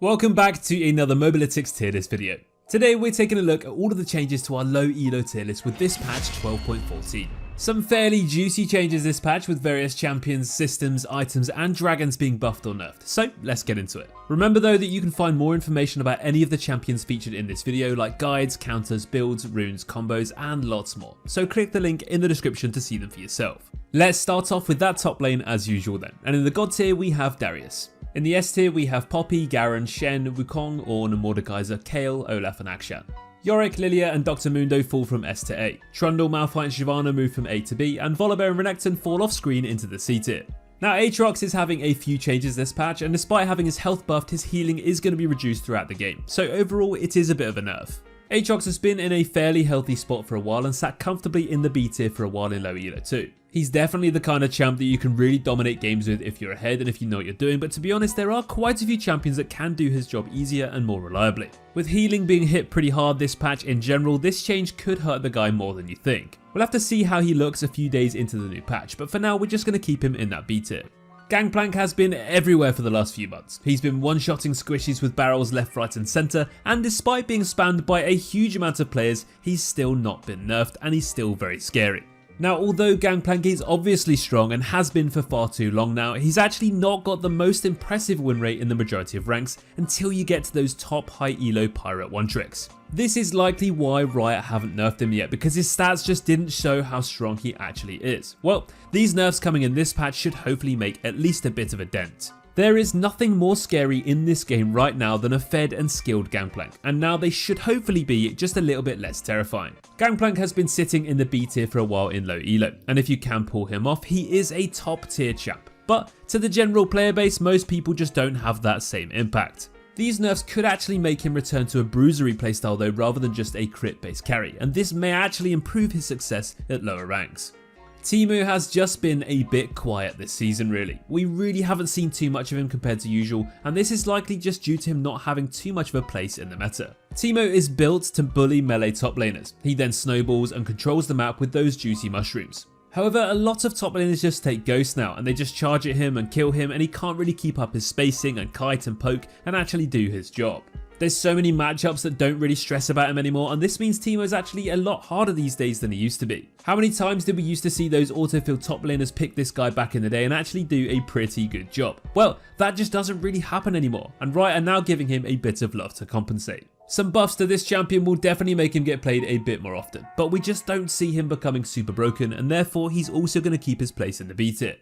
Welcome back to another Mobalytics tier list video. Today we're taking a look at all of the changes to our low elo tier list with this patch 12.14. Some fairly juicy changes this patch with various champions, systems, items and dragons being buffed or nerfed, so let's get into it. Remember though that you can find more information about any of the champions featured in this video like guides, counters, builds, runes, combos and lots more, so click the link in the description to see them for yourself. Let's start off with that top lane as usual then, and in the god tier we have Darius. In the S tier we have Poppy, Garen, Shen, Wukong, Ornn, Mordekaiser, Kayle, Olaf and Akshan. Yorick, Lilia and Dr. Mundo fall from S to A. Trundle, Malphite and Shyvana move from A to B, and Volibear and Renekton fall off screen into the C tier. Now Aatrox is having a few changes this patch, and despite having his health buffed, his healing is going to be reduced throughout the game, so overall it is a bit of a nerf. Aatrox has been in a fairly healthy spot for a while and sat comfortably in the B tier for a while in low elo too. He's definitely the kind of champ that you can really dominate games with if you're ahead and if you know what you're doing, but to be honest there are quite a few champions that can do his job easier and more reliably. With healing being hit pretty hard this patch in general, this change could hurt the guy more than you think. We'll have to see how he looks a few days into the new patch, but for now we're just going to keep him in that B tier. Gangplank has been everywhere for the last few months. He's been one-shotting squishies with barrels left, right and centre, and despite being spammed by a huge amount of players, he's still not been nerfed and he's still very scary. Now although Gangplank is obviously strong and has been for far too long now, he's actually not got the most impressive win rate in the majority of ranks until you get to those top high elo pirate one tricks. This is likely why Riot haven't nerfed him yet, because his stats just didn't show how strong he actually is. Well, these nerfs coming in this patch should hopefully make at least a bit of a dent. There is nothing more scary in this game right now than a fed and skilled Gangplank, and now they should hopefully be just a little bit less terrifying. Gangplank has been sitting in the B tier for a while in low elo, and if you can pull him off, he is a top tier champ. But to the general player base, most people just don't have that same impact. These nerfs could actually make him return to a bruisery playstyle though rather than just a crit based carry, and this may actually improve his success at lower ranks. Teemo has just been a bit quiet this season really. We really haven't seen too much of him compared to usual, and this is likely just due to him not having too much of a place in the meta. Teemo is built to bully melee top laners. He then snowballs and controls the map with those juicy mushrooms. However, a lot of top laners just take Ghost now and they just charge at him and kill him, and he can't really keep up his spacing and kite and poke and actually do his job. There's so many matchups that don't really stress about him anymore, and this means Teemo's actually a lot harder these days than he used to be. How many times did we used to see those autofill top laners pick this guy back in the day and actually do a pretty good job? Well, that just doesn't really happen anymore, and Riot are now giving him a bit of love to compensate. Some buffs to this champion will definitely make him get played a bit more often, but we just don't see him becoming super broken, and therefore he's also going to keep his place in the B tier.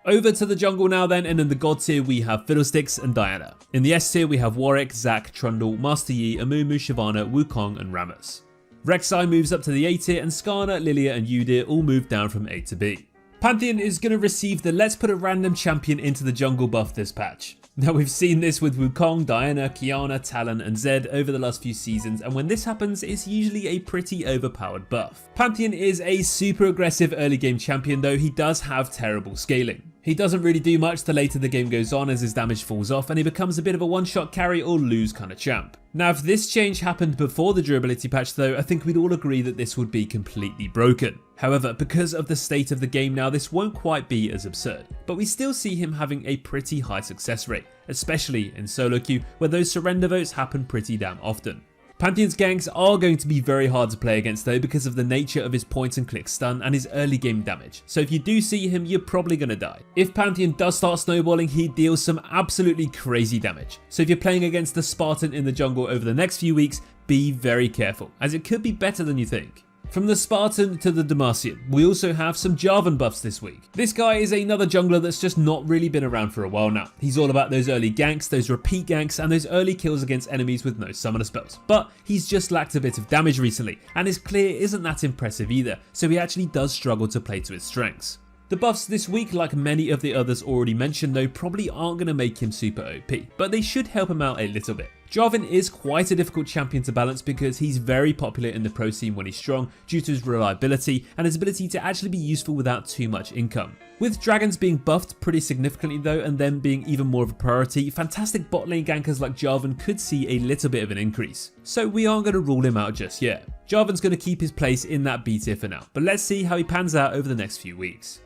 Over to the jungle now then, and in the god tier we have Fiddlesticks and Diana. In the S tier we have Warwick, Zac, Trundle, Master Yi, Amumu, Shyvana, Wukong and Rammus. Rek'Sai moves up to the A tier, and Skarner, Lilia and Udyr all move down from A to B. Pantheon is going to receive the let's put a random champion into the jungle buff this patch. Now we've seen this with Wukong, Diana, Qiyana, Talon and Zed over the last few seasons, and when this happens it's usually a pretty overpowered buff. Pantheon is a super aggressive early game champion though he does have terrible scaling. He doesn't really do much the later the game goes on as his damage falls off, and he becomes a bit of a one-shot carry or lose kind of champ. Now if this change happened before the durability patch though, I think we'd all agree that this would be completely broken. However, because of the state of the game now, this won't quite be as absurd, but we still see him having a pretty high success rate, especially in solo queue where those surrender votes happen pretty damn often. Pantheon's ganks are going to be very hard to play against though because of the nature of his point and click stun and his early game damage, so if you do see him you're probably going to die. If Pantheon does start snowballing, he deals some absolutely crazy damage, so if you're playing against the Spartan in the jungle over the next few weeks, be very careful as it could be better than you think. From the Spartan to the Demacian, we also have some Jarvan buffs this week. This guy is another jungler that's just not really been around for a while now. He's all about those early ganks, those repeat ganks, and those early kills against enemies with no summoner spells. But he's just lacked a bit of damage recently, and his clear isn't that impressive either, so he actually does struggle to play to his strengths. The buffs this week, like many of the others already mentioned though, probably aren't going to make him super OP, but they should help him out a little bit. Jarvan is quite a difficult champion to balance because he's very popular in the pro scene when he's strong due to his reliability and his ability to actually be useful without too much income. With dragons being buffed pretty significantly though, and them being even more of a priority, fantastic bot lane gankers like Jarvan could see a little bit of an increase. So we aren't going to rule him out just yet. Jarvan's going to keep his place in that B tier for now, but let's see how he pans out over the next few weeks.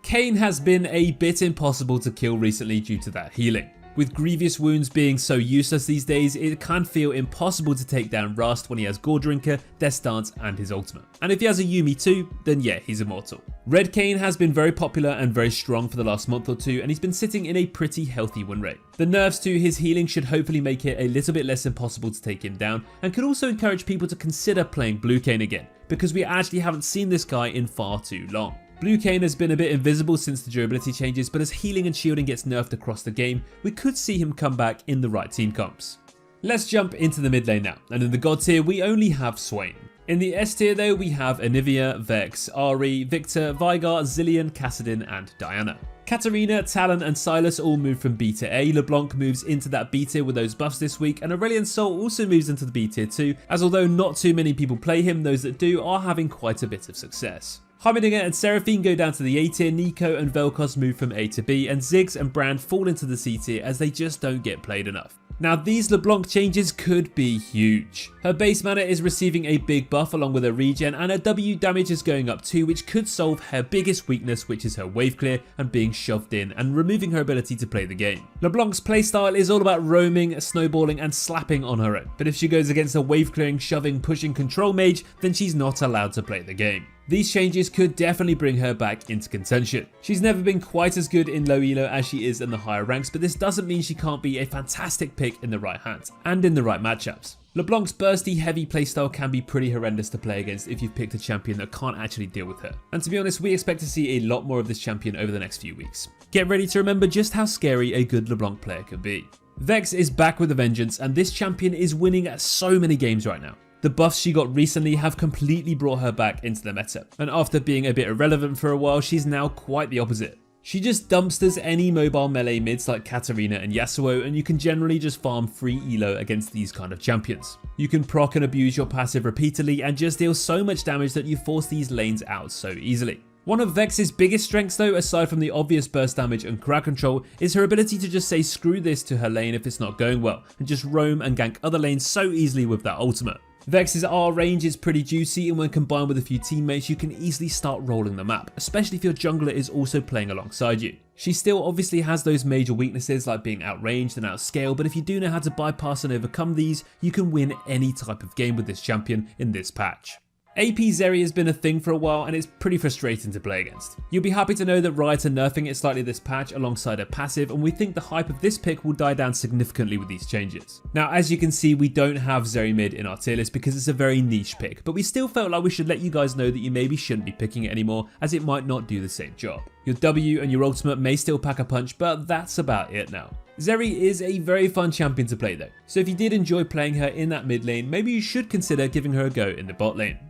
Kayn has been a bit impossible to kill recently due to that healing. With Grievous Wounds being so useless these days, it can feel impossible to take down Rust when he has Gore Drinker, Death Stance and his ultimate. And if he has a Yuumi too, then yeah, he's immortal. Red Kayn has been very popular and very strong for the last month or two, and he's been sitting in a pretty healthy win rate. The nerfs to his healing should hopefully make it a little bit less impossible to take him down, and could also encourage people to consider playing Blue Kayn again, because we actually haven't seen this guy in far too long. Blue Kayn has been a bit invisible since the durability changes, but as healing and shielding gets nerfed across the game, we could see him come back in the right team comps. Let's jump into the mid lane now, and in the God tier we only have Swain. In the S tier though, we have Anivia, Vex, Ahri, Victor, Veigar, Zilean, Kassadin and Diana. Katarina, Talon and Sylas all move from B to A, LeBlanc moves into that B tier with those buffs this week, and Aurelion Sol also moves into the B tier too, as although not too many people play him, those that do are having quite a bit of success. Heimerdinger and Seraphine go down to the A tier, Nico and Vel'Koz move from A to B, and Ziggs and Brand fall into the C tier as they just don't get played enough. Now these LeBlanc changes could be huge. Her base mana is receiving a big buff along with her regen, and her W damage is going up too, which could solve her biggest weakness, which is her wave clear and being shoved in and removing her ability to play the game. LeBlanc's playstyle is all about roaming, snowballing and slapping on her own, but if she goes against a wave clearing, shoving, pushing control mage, then she's not allowed to play the game. These changes could definitely bring her back into contention. She's never been quite as good in low elo as she is in the higher ranks, but this doesn't mean she can't be a fantastic pick in the right hands and in the right matchups. LeBlanc's bursty heavy playstyle can be pretty horrendous to play against if you've picked a champion that can't actually deal with her. And to be honest, we expect to see a lot more of this champion over the next few weeks. Get ready to remember just how scary a good LeBlanc player can be. Vex is back with a vengeance, and this champion is winning at so many games right now. The buffs she got recently have completely brought her back into the meta, and after being a bit irrelevant for a while, she's now quite the opposite. She just dumpsters any mobile melee mids like Katarina and Yasuo, and you can generally just farm free elo against these kind of champions. You can proc and abuse your passive repeatedly and just deal so much damage that you force these lanes out so easily. One of Vex's biggest strengths though, aside from the obvious burst damage and crowd control, is her ability to just say screw this to her lane if it's not going well, and just roam and gank other lanes so easily with that ultimate. Vex's R range is pretty juicy, and when combined with a few teammates you can easily start rolling the map, especially if your jungler is also playing alongside you. She still obviously has those major weaknesses like being outranged and outscaled, but if you do know how to bypass and overcome these, you can win any type of game with this champion in this patch. AP Zeri has been a thing for a while, and it's pretty frustrating to play against. You'll be happy to know that Riot are nerfing it slightly this patch alongside a passive, and we think the hype of this pick will die down significantly with these changes. Now as you can see, we don't have Zeri Mid in our tier list because it's a very niche pick, but we still felt like we should let you guys know that you maybe shouldn't be picking it anymore, as it might not do the same job. Your W and your ultimate may still pack a punch, but that's about it now. Zeri is a very fun champion to play though, so if you did enjoy playing her in that mid lane, maybe you should consider giving her a go in the bot lane.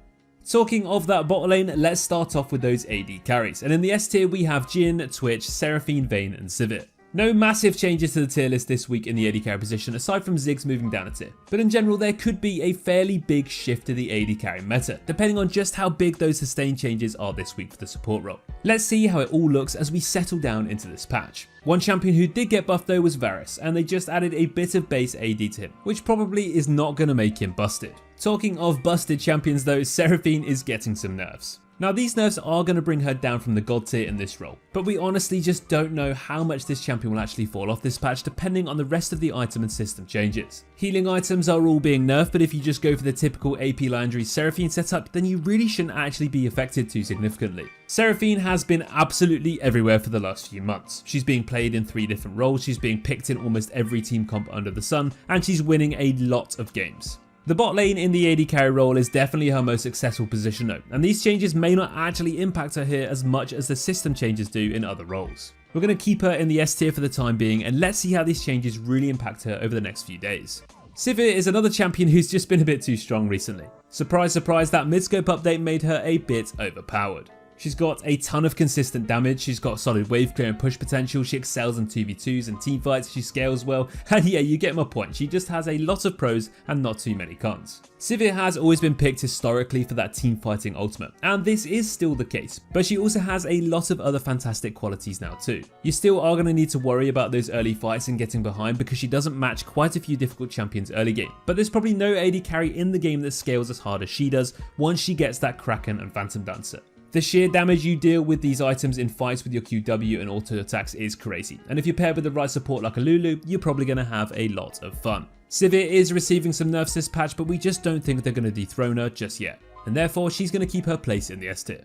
Talking of that bot lane, let's start off with those AD carries, and in the S tier we have Jhin, Twitch, Seraphine, Vayne and Sivir. No massive changes to the tier list this week in the AD carry position aside from Ziggs moving down a tier, but in general there could be a fairly big shift to the AD carry meta, depending on just how big those sustained changes are this week for the support role. Let's see how it all looks as we settle down into this patch. One champion who did get buffed though was Varus, and they just added a bit of base AD to him, which probably is not going to make him busted. Talking of busted champions though, Seraphine is getting some nerfs. Now these nerfs are going to bring her down from the god tier in this role, but we honestly just don't know how much this champion will actually fall off this patch depending on the rest of the item and system changes. Healing items are all being nerfed, but if you just go for the typical AP Landry Seraphine setup, then you really shouldn't actually be affected too significantly. Seraphine has been absolutely everywhere for the last few months. She's being played in 3 different roles, she's being picked in almost every team comp under the sun, and she's winning a lot of games. The bot lane in the AD carry role is definitely her most successful position though, and these changes may not actually impact her here as much as the system changes do in other roles. We're going to keep her in the S tier for the time being, and let's see how these changes really impact her over the next few days. Sivir is another champion who's just been a bit too strong recently. Surprise surprise, that mid-scope update made her a bit overpowered. She's got a ton of consistent damage, she's got solid wave clear and push potential, she excels in 2v2s and teamfights, she scales well, and yeah, you get my point, she just has a lot of pros and not too many cons. Sivir has always been picked historically for that team fighting ultimate, and this is still the case, but she also has a lot of other fantastic qualities now too. You still are going to need to worry about those early fights and getting behind because she doesn't match quite a few difficult champions early game, but there's probably no AD carry in the game that scales as hard as she does once she gets that Kraken and Phantom Dancer. The sheer damage you deal with these items in fights with your QW and auto attacks is crazy, and if you're paired with the right support like a Lulu, you're probably going to have a lot of fun. Sivir is receiving some nerfs this patch, but we just don't think they're going to dethrone her just yet, and therefore she's going to keep her place in the S tier.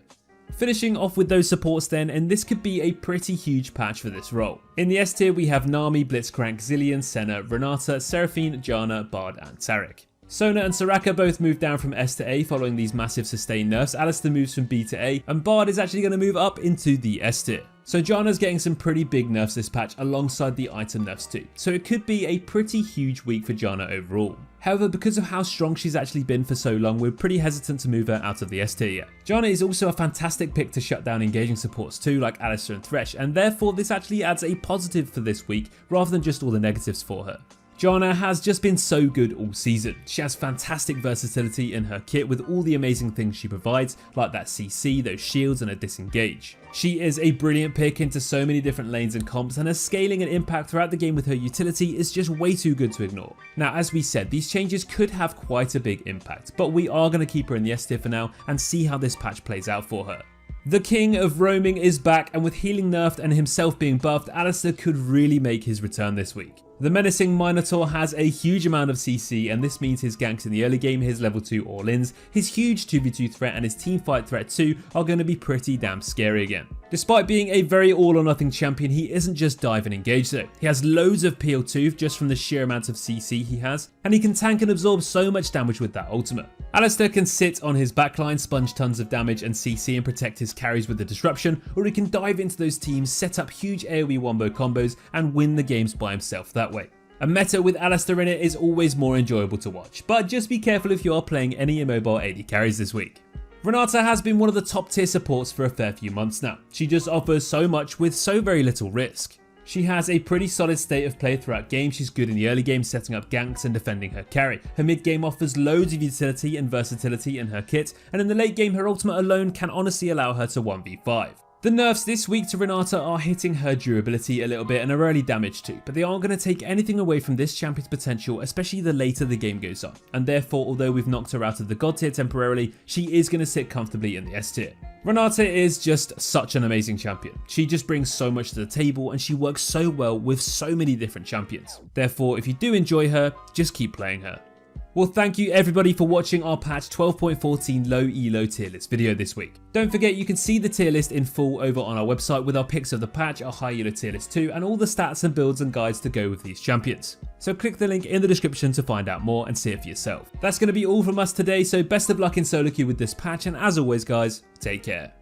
Finishing off with those supports then, and this could be a pretty huge patch for this role. In the S tier we have Nami, Blitzcrank, Zilean, Senna, Renata, Seraphine, Janna, Bard and Taric. Sona and Soraka both moved down from S to A following these massive sustained nerfs. Alistar moves from B to A, and Bard is actually going to move up into the S tier. So Janna's getting some pretty big nerfs this patch alongside the item nerfs too, so it could be a pretty huge week for Janna overall. However, because of how strong she's actually been for so long, we're pretty hesitant to move her out of the S tier yet. Janna is also a fantastic pick to shut down engaging supports too, like Alistar and Thresh, and therefore this actually adds a positive for this week rather than just all the negatives for her. Janna has just been so good all season. She has fantastic versatility in her kit with all the amazing things she provides, like that CC, those shields and a disengage. She is a brilliant pick into so many different lanes and comps, and her scaling and impact throughout the game with her utility is just way too good to ignore. Now, as we said, these changes could have quite a big impact, but we are going to keep her in the S tier for now and see how this patch plays out for her. The king of roaming is back, and with healing nerfed and himself being buffed, Alistar could really make his return this week. The menacing Minotaur has a huge amount of CC, and this means his ganks in the early game, his level 2 all-ins, his huge 2v2 threat and his teamfight threat too are going to be pretty damn scary again. Despite being a very all-or-nothing champion, he isn't just dive and engage though. He has loads of PL2 just from the sheer amount of CC he has, and he can tank and absorb so much damage with that ultimate. Alistar can sit on his backline, sponge tons of damage and CC and protect his carries with the disruption, or he can dive into those teams, set up huge AoE wombo combos and win the games by himself that way. A meta with Alistar in it is always more enjoyable to watch, but just be careful if you are playing any immobile AD carries this week. Renata has been one of the top tier supports for a fair few months now. She just offers so much with so very little risk. She has a pretty solid state of play throughout games. She's good in the early game setting up ganks and defending her carry. Her mid game offers loads of utility and versatility in her kit, and in the late game her ultimate alone can honestly allow her to 1v5. The nerfs this week to Renata are hitting her durability a little bit and her early damage too, but they aren't going to take anything away from this champion's potential, especially the later the game goes on, and therefore although we've knocked her out of the god tier temporarily, she is going to sit comfortably in the S tier. Renata is just such an amazing champion. She just brings so much to the table and she works so well with so many different champions. Therefore, if you do enjoy her, just keep playing her. Well, thank you everybody for watching our patch 12.14 low elo tier list video this week. Don't forget you can see the tier list in full over on our website with our picks of the patch, our high elo tier list too, and all the stats and builds and guides to go with these champions. So click the link in the description to find out more and see it for yourself. That's going to be all from us today, so best of luck in solo queue with this patch, and as always guys, take care.